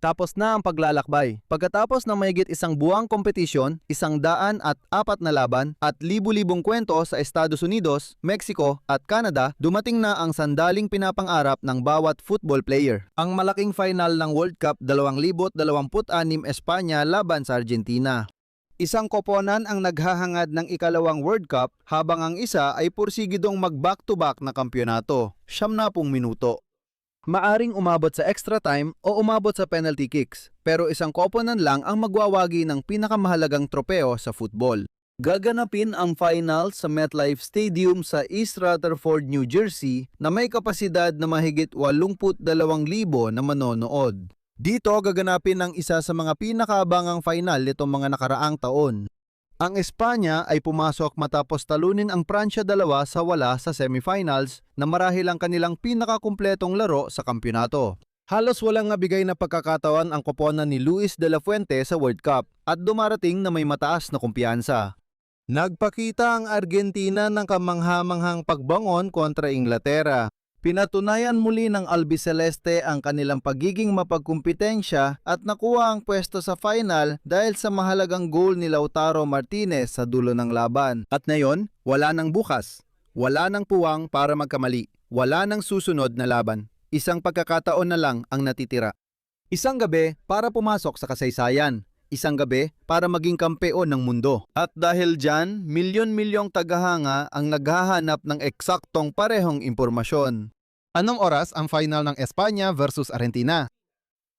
Tapos na ang paglalakbay. Pagkatapos ng mahigit isang buwang kompetisyon, 104 na laban at libu-libong kwento sa Estados Unidos, Mexico at Canada, dumating na ang sandaling pinapang-arap ng bawat football player. Ang malaking final ng World Cup 2026 Espanya laban sa Argentina. Isang koponan ang naghahangad ng ikalawang World Cup habang ang isa ay pursigidong mag-back-to-back na kampyonato, 70 minuto. Maaring umabot sa extra time o umabot sa penalty kicks, pero isang koponan lang ang magwawagi ng pinakamahalagang tropeo sa football. Gaganapin ang final sa MetLife Stadium sa East Rutherford, New Jersey na may kapasidad na mahigit 82,000 na manonood. Dito gaganapin ang isa sa mga pinakaabangang final nitong mga nakaraang taon. Ang Espanya ay pumasok matapos talunin ang Pransya 2-0 sa semifinals na marahil ang kanilang pinakakumpletong laro sa kampyonato. Halos walang nabigay na pagkakatawan ang koponan ni Luis de la Fuente sa World Cup at dumarating na may mataas na kumpiyansa. Nagpakita ang Argentina ng kamangha-manghang pagbangon kontra Inglaterra. Pinatunayan muli ng Albiceleste ang kanilang pagiging mapagkumpitensya at nakuha ang pwesto sa final dahil sa mahalagang goal ni Lautaro Martinez sa dulo ng laban. At ngayon, wala nang bukas, wala nang puwang para magkamali, wala nang susunod na laban. Isang pagkakataon na lang ang natitira. Isang gabi para pumasok sa kasaysayan. Isang gabi para maging kampeon ng mundo. At dahil dyan, milyon-milyong tagahanga ang naghahanap ng eksaktong parehong impormasyon. Anong oras ang final ng Espanya versus Argentina?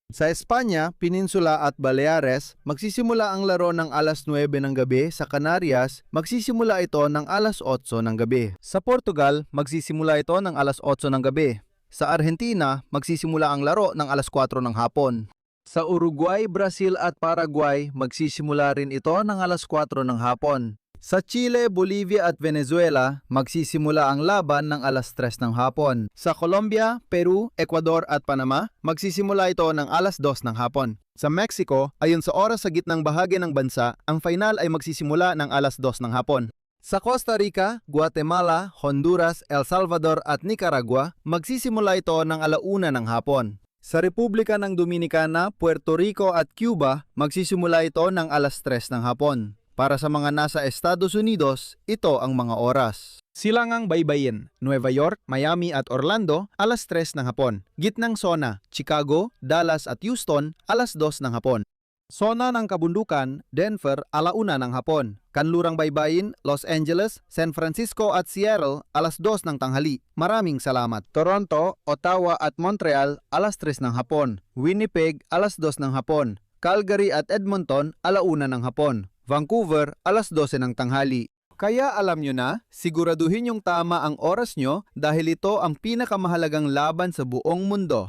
Sa Espanya, Peninsula at Baleares, magsisimula ang laro ng alas 9 ng gabi. Sa Canarias, magsisimula ito ng alas 8 ng gabi. Sa Portugal, magsisimula ito ng alas 8 ng gabi. Sa Argentina, magsisimula ang laro ng alas 4 ng hapon. Sa Uruguay, Brazil at Paraguay, magsisimula rin ito ng alas 4 ng hapon. Sa Chile, Bolivia at Venezuela, magsisimula ang laban ng alas 3 ng hapon. Sa Colombia, Peru, Ecuador at Panama, magsisimula ito ng alas 2 ng hapon. Sa Mexico, ayon sa oras sa gitnang bahagi ng bansa, ang final ay magsisimula ng alas 2 ng hapon. Sa Costa Rica, Guatemala, Honduras, El Salvador at Nicaragua, magsisimula ito ng alauna ng hapon. Sa Republika ng Dominicana, Puerto Rico at Cuba, magsisimula ito ng alas 3 ng hapon. Para sa mga nasa Estados Unidos, ito ang mga oras. Silangang baybayin, Nueva York, Miami at Orlando, alas 3 ng hapon. Gitnang zona, Chicago, Dallas at Houston, alas 2 ng hapon. Zona ng kabundukan, Denver, alauna ng hapon. Kanlurang baybayin, Los Angeles, San Francisco at Seattle, alas 2 ng tanghali. Maraming salamat. Toronto, Ottawa at Montreal, alas 3 ng hapon. Winnipeg, alas 2 ng hapon. Calgary at Edmonton, alauna ng hapon. Vancouver, alas 12 ng tanghali. Kaya alam nyo na, siguraduhin yung tama ang oras nyo dahil ito ang pinakamahalagang laban sa buong mundo.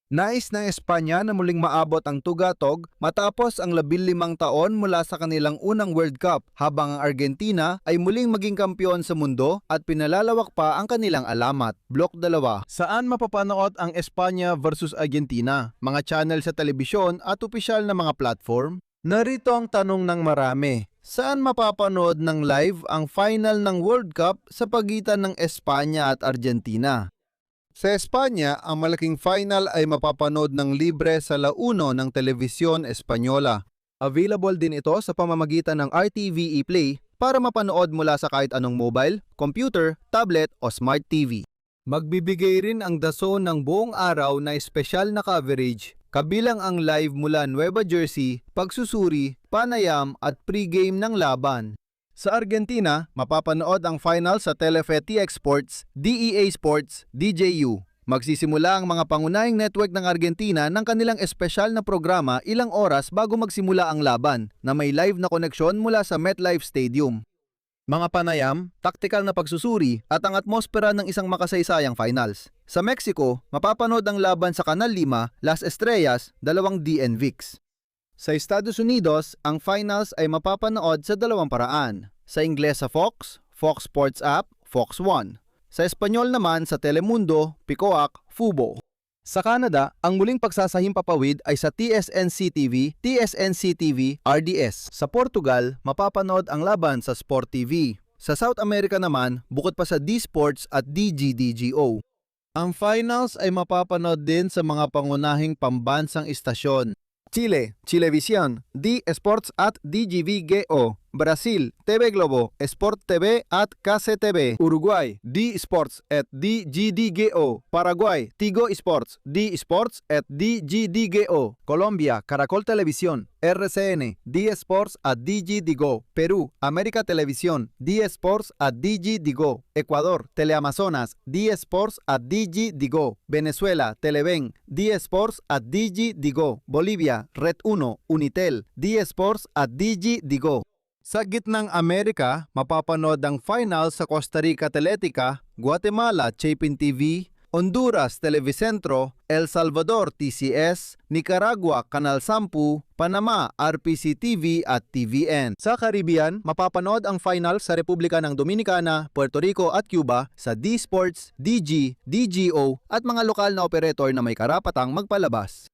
Nais ng Espanya na muling maabot ang tugatog matapos ang 15 taon mula sa kanilang unang World Cup, habang ang Argentina ay muling maging kampiyon sa mundo at pinalalawak pa ang kanilang alamat. Block 2. Saan mapapanood ang Espanya versus Argentina? Mga channel sa telebisyon at opisyal na mga platform? Narito ang tanong ng marami. Saan mapapanood ng live ang final ng World Cup sa pagitan ng Espanya at Argentina? Sa Espanya, ang malaking final ay mapapanood ng libre sa La Uno ng Televisión Española. Available din ito sa pamamagitan ng RTVE Play para mapanood mula sa kahit anong mobile, computer, tablet o smart TV. Magbibigay rin ang DAZN ng buong araw na espesyal na coverage, kabilang ang live mula Nueva Jersey, pagsusuri, panayam at pre-game ng laban. Sa Argentina, mapapanood ang final sa Telefe TX Sports, DEA Sports, DJU. Magsisimula ang mga pangunahing network ng Argentina ng kanilang espesyal na programa ilang oras bago magsimula ang laban na may live na koneksyon mula sa MetLife Stadium. Mga panayam, taktikal na pagsusuri at ang atmosfera ng isang makasaysayang finals. Sa Mexico, mapapanood ang laban sa Canal 5, Las Estrellas, 2 DNVix. Sa Estados Unidos, ang finals ay mapapanood sa dalawang paraan. Sa Ingles sa Fox, Fox Sports App, Fox 1. Sa Espanyol naman sa Telemundo, Picoac, Fubo. Sa Canada, ang muling pagsasahimpapawid ay sa TSNC-TV, TSNC-TV, RDS. Sa Portugal, mapapanood ang laban sa Sport TV. Sa South America naman, bukod pa sa D-Sports at DGDGO. Ang finals ay mapapanood din sa mga pangunahing pambansang istasyon. Chile, Chilevisión, D-Sports at DGVGO. Brasil, TV Globo, Sport TV at KCTV. Uruguay, D-Sports at DGDGO. Paraguay, Tigo Sports, D-Sports at DGDGO. Colombia, Caracol Televisión, RCN, D-Sports at DGDGO. Perú, América Televisión, D-Sports at DGDGO. Ecuador, Teleamazonas, D-Sports at DGDGO. Venezuela, Televen, D-Sports at DGDGO. Bolivia, Red 1, Unitel, D-Sports at DGDGO. Sa gitnang Amerika, mapapanood ang final sa Costa Rica Teletica, Guatemala Chapin TV, Honduras Televicentro, El Salvador TCS, Nicaragua Canal 10, Panama RPC TV at TVN. Sa Caribbean, mapapanood ang final sa Republika ng Dominicana, Puerto Rico at Cuba sa D-Sports, DG, DGO at mga lokal na operator na may karapatang magpalabas.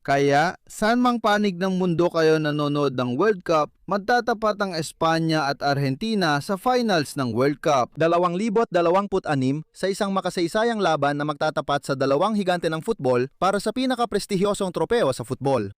Kaya, saan mang panig ng mundo kayo nanonood ng World Cup, magtatapat ang Espanya at Argentina sa finals ng World Cup. 2026 sa isang makasaysayang laban na magtatapat sa dalawang higante ng football para sa pinaka-prestigyosong tropeo sa football.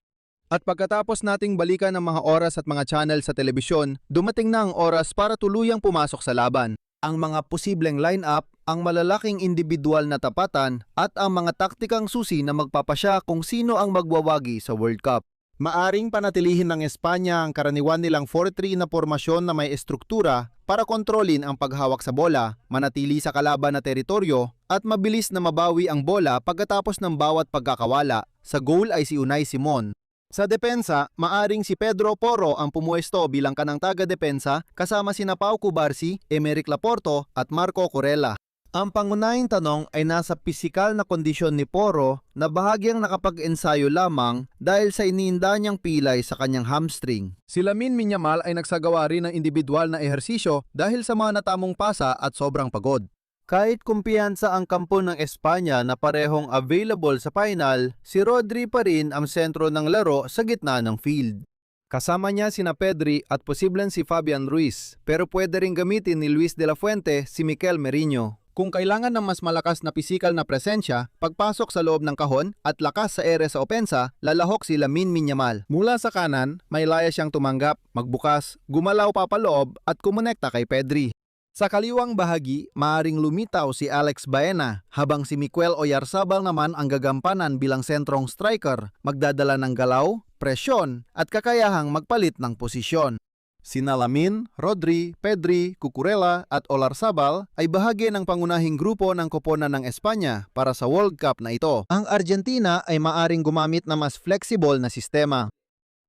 At pagkatapos nating balikan ng mga oras at mga channel sa telebisyon, dumating na ang oras para tuluyang pumasok sa laban. Ang mga posibleng line-up, ang malalaking individual na tapatan at ang mga taktikang susi na magpapasya kung sino ang magwawagi sa World Cup. Maaring panatilihin ng Espanya ang karaniwan nilang 4-3 na formasyon na may estruktura para kontrolin ang paghawak sa bola, manatili sa kalaban na teritoryo at mabilis na mabawi ang bola pagkatapos ng bawat pagkakawala. Sa goal ay si Unai Simon. Sa depensa, maaring si Pedro Porro ang pumuesto bilang kanang taga-depensa kasama sina Pau Cubarsí, Emerick Laporto at Marco Corella. Ang pangunahing tanong ay nasa pisikal na kondisyon ni Porro na bahagyang nakapag-ensayo lamang dahil sa iniinda niyang pilay sa kanyang hamstring. Si Lamine Yamal ay nagsagawa rin ng individual na ehersisyo dahil sa mga natamong pasa at sobrang pagod. Kahit kumpiyansa ang kampo ng Espanya na parehong available sa final, si Rodri pa rin ang sentro ng laro sa gitna ng field. Kasama niya sina Pedri at posibleng si Fabian Ruiz, pero pwede rin gamitin ni Luis de la Fuente si Mikel Merino. Kung kailangan ng mas malakas na pisikal na presensya, pagpasok sa loob ng kahon at lakas sa ere sa opensa, lalahok si Lamine Yamal. Mula sa kanan, may laya siyang tumanggap, magbukas, gumalaw papaloob at kumonekta kay Pedri. Sa kaliwang bahagi, maaring lumitaw si Alex Baena, habang si Miquel Oyarzabal naman ang gagampanan bilang sentrong striker, magdadala ng galaw, presyon at kakayahang magpalit ng posisyon. Sina Lamine, Rodri, Pedri, Cucurella at Oyarzabal ay bahagi ng pangunahing grupo ng koponan ng Espanya para sa World Cup na ito. Ang Argentina ay maaring gumamit ng mas flexible na sistema.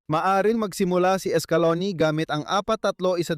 Maaring magsimula si Scaloni gamit ang 4-3-1,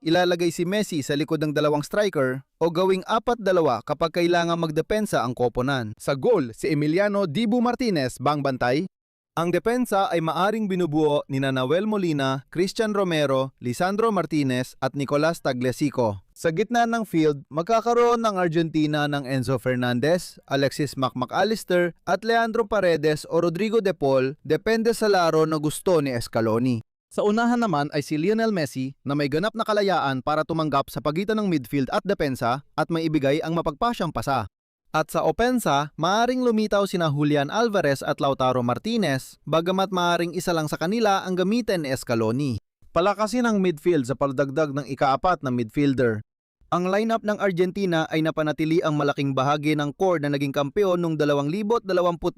ilalagay si Messi sa likod ng dalawang striker o gawing 4-2 kapag kailangan magdepensa ang koponan. Sa goal, si Emiliano Dibu Martinez bangbantay. Ang depensa ay maaring binubuo ni Nahuel Molina, Christian Romero, Lisandro Martinez at Nicolas Tagliafico. Sa gitna ng field, magkakaroon ng Argentina ng Enzo Fernandez, Alexis McAllister at Leandro Paredes o Rodrigo De Paul, depende sa laro na gusto ni Scaloni. Sa unahan naman ay si Lionel Messi na may ganap na kalayaan para tumanggap sa pagitan ng midfield at depensa at may ibigay ang mapagpasyang pasa. At sa opensa, maaring lumitaw sina Julian Alvarez at Lautaro Martinez, bagamat maaring isa lang sa kanila ang gamitin ni Scaloni. Palakasin ang midfield sa pagdagdag ng ika-4 na midfielder. Ang lineup ng Argentina ay napanatili ang malaking bahagi ng core na naging kampeon noong 2022,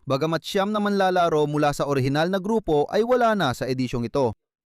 bagamat siyam naman lalaro mula sa orihinal na grupo ay wala na sa edisyong ito.